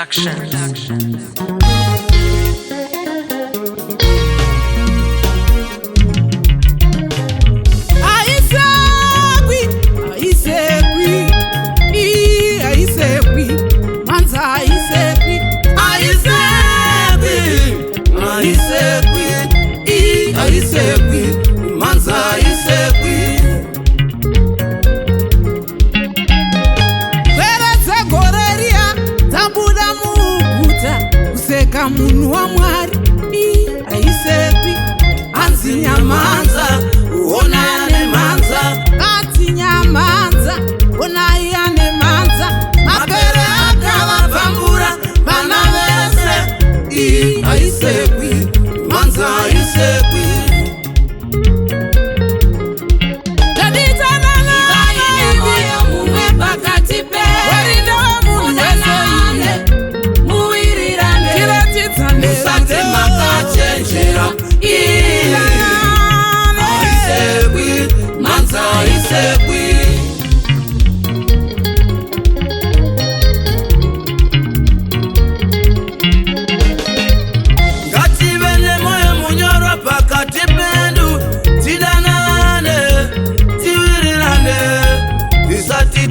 Productions. Munhu wa Mwari aisepi anzi Nyamanza ona ane manza ati Nyamanza ona ane manza mapere akavapambura vana vese aisepi manza aisepi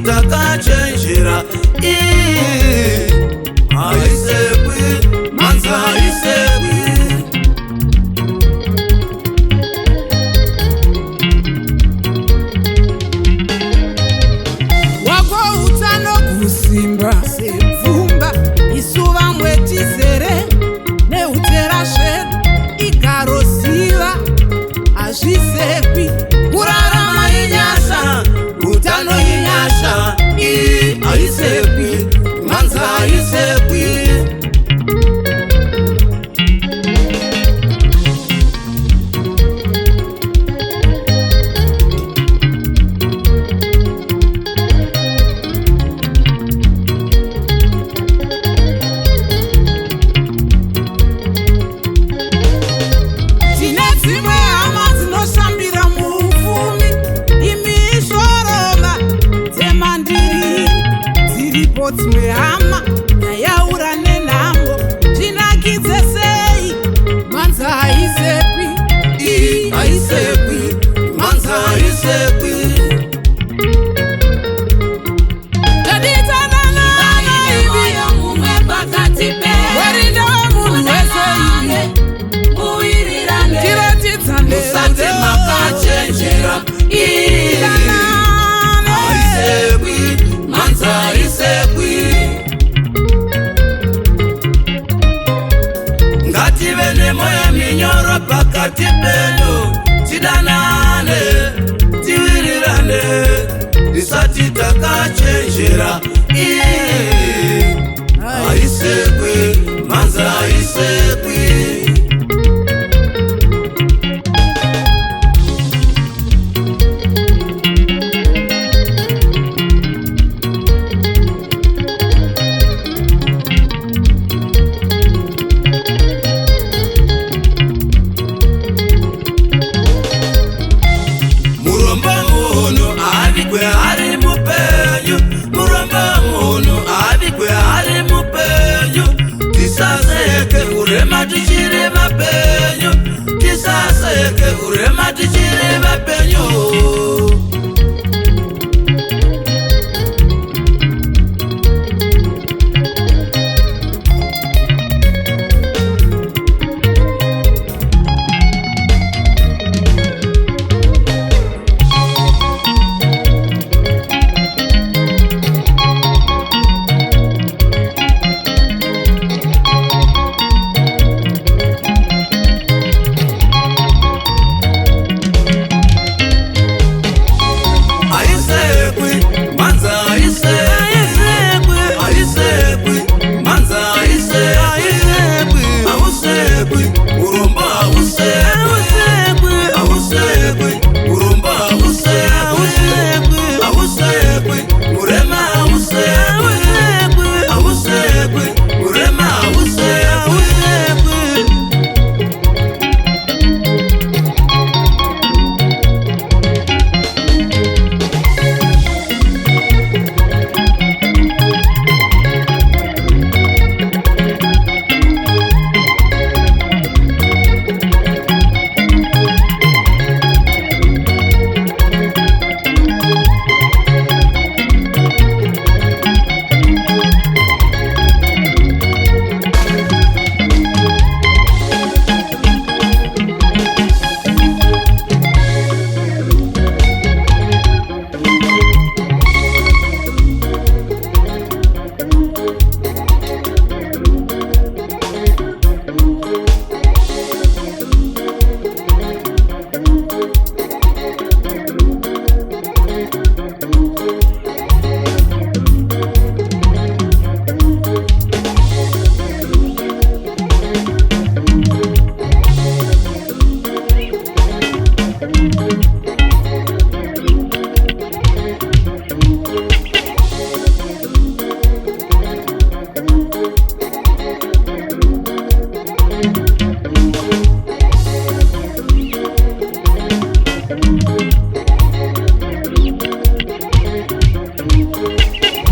takachenjera aisepi manza aisepi wako utano kusimba sepfumba isuva mwetizere neutera shedu ikarosiva azvisepi kurarama inyasha utano inyasha aisepi manza aisepi tine dzimwe hama dzinoshambira muufumi imishoroma dzemandiri dziripo dzimwe hama yayaura nenhambo zvinakidze sei manza aisepi aisepi manza aisepi makachenjera aisepi manza aisepi ngative nemoyo minyoro pakati pedu tidanane tiviri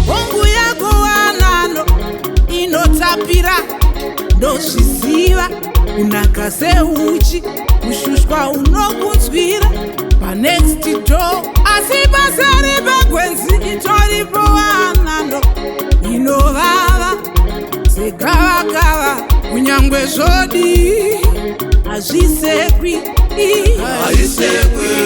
Hongu yako wanano inotapira ndozviziva, unakaze uchi kushushwa unokunzwira panext door, asi pasari pagwenzi itoripo wanano inovava segavakava. Kunyangwe zvodi hazvisekwi, hazvisekwi.